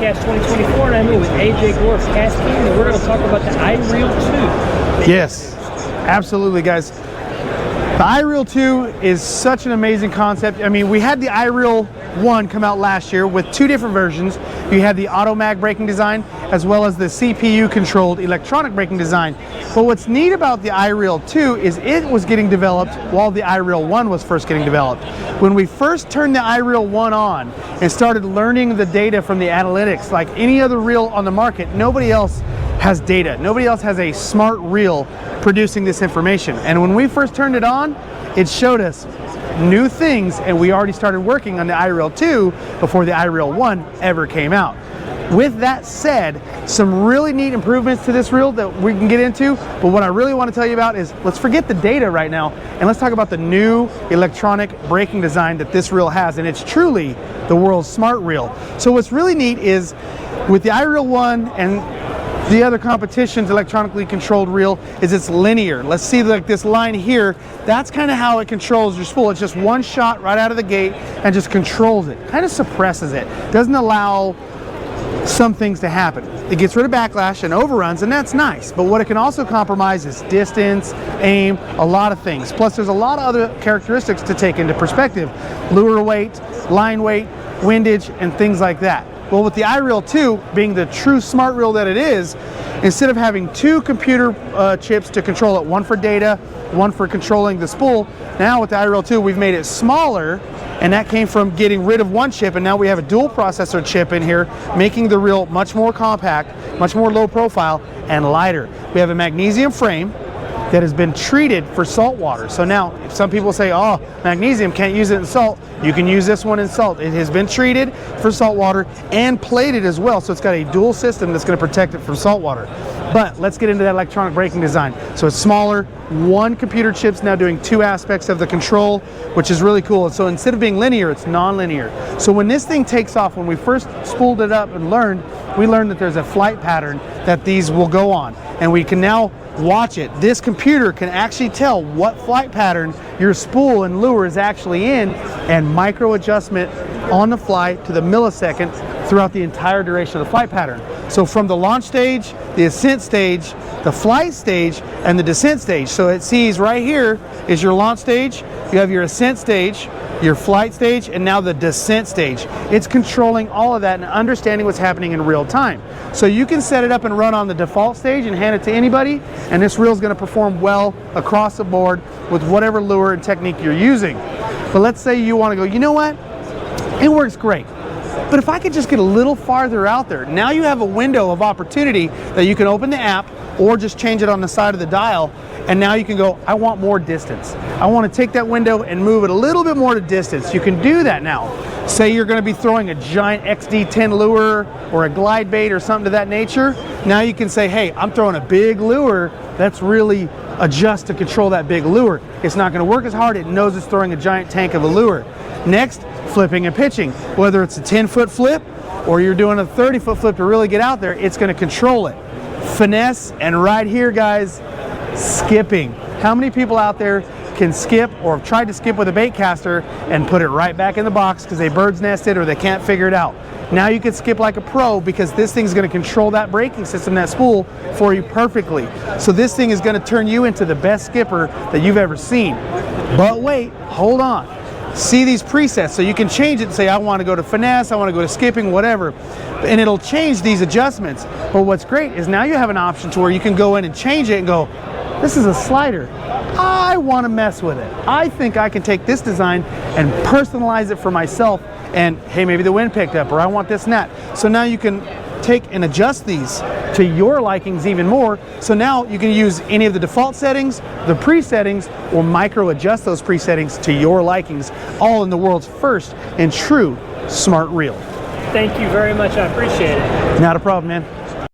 ICast 2024, and I'm here with AJ Gore of Kastking, and we're going to talk about the iReel 2. Yes, absolutely, guys. The iReel 2 is such an amazing concept. I mean, we had the iReel 1 come out last year with two different versions. You had the auto mag braking design as well as the CPU controlled electronic braking design. But what's neat about the iReel 2 is it was getting developed while the iReel 1 was first getting developed. When we first turned the iReel 1 on and started learning the data from the analytics, like any other reel on the market, nobody else has data. Nobody else has a smart reel producing this information. And when we first turned it on, it showed us new things, and we already started working on the iReel 2 before the iReel 1 ever came out. With that said, some really neat improvements to this reel that we can get into, but what I really want to tell you about is, let's forget the data right now and let's talk about the new electronic braking design that this reel has, and it's truly the world's smart reel. So what's really neat is with the iReel 1 and the other competition's electronically controlled reel is it's linear. Let's see, like this line here, that's kind of how it controls your spool. It's just one shot right out of the gate and just controls it, kind of suppresses it, doesn't allow some things to happen. It gets rid of backlash and overruns, and that's nice, but what it can also compromise is distance, aim, a lot of things. Plus there's a lot of other characteristics to take into perspective: lure weight, line weight, windage, and things like that. Well, with the iReel 2 being the true smart reel that it is, instead of having two computer chips to control it, one for data, one for controlling the spool, now with the iReel 2 we've made it smaller, and that came from getting rid of one chip, and now we have a dual processor chip in here, making the reel much more compact, much more low profile, and lighter. We have a magnesium frame that has been treated for salt water. So now, if some people say, oh, magnesium, can't use it in salt, you can use this one in salt. It has been treated for salt water and plated as well, so it's got a dual system that's gonna protect it from salt water. But let's get into that electronic braking design. So it's smaller, one computer chip's now doing two aspects of the control, which is really cool. And so instead of being linear, it's non-linear. So when this thing takes off, when we first spooled it up and we learned that there's a flight pattern that these will go on, and we can now watch it. This computer can actually tell what flight pattern your spool and lure is actually in, and micro adjustment on the fly to the millisecond throughout the entire duration of the flight pattern. So from the launch stage, the ascent stage, the flight stage, and the descent stage. So it sees right here is your launch stage, you have your ascent stage, your flight stage, and now the descent stage. It's controlling all of that and understanding what's happening in real time. So you can set it up and run on the default stage and hand it to anybody, and this reel is going to perform well across the board with whatever lure and technique you're using. But let's say you want to go, you know what? It works great, but if I could just get a little farther out there, now you have a window of opportunity that you can open the app or just change it on the side of the dial, and now you can go, I want more distance. I want to take that window and move it a little bit more to distance. You can do that now. Say you're going to be throwing a giant XD10 lure or a glide bait or something to that nature. Now you can say, hey, I'm throwing a big lure. Let's really adjust to control that big lure. It's not going to work as hard. It knows it's throwing a giant tank of a lure. Next, flipping and pitching. Whether it's a 10-foot flip or you're doing a 30-foot flip to really get out there, it's going to control it. Finesse, and right here, guys, skipping. How many people out there can skip or have tried to skip with a bait caster and put it right back in the box because they bird's nested or they can't figure it out? Now you can skip like a pro because this thing's going to control that braking system, that spool, for you perfectly. So this thing is going to turn you into the best skipper that you've ever seen. But wait, hold on. See these presets, so you can change it and say, I want to go to finesse, I want to go to skipping, whatever, and it'll change these adjustments. But what's great is now you have an option to where you can go in and change it and go, this is a slider, I want to mess with it. I think I can take this design and personalize it for myself, and hey, maybe the wind picked up, or I want this and that. So now you can take and adjust these to your likings even more. So now you can use any of the default settings, the pre-settings, or micro adjust those pre-settings to your likings, all in the world's first and true smart reel. Thank you very much, I appreciate it. Not a problem, man.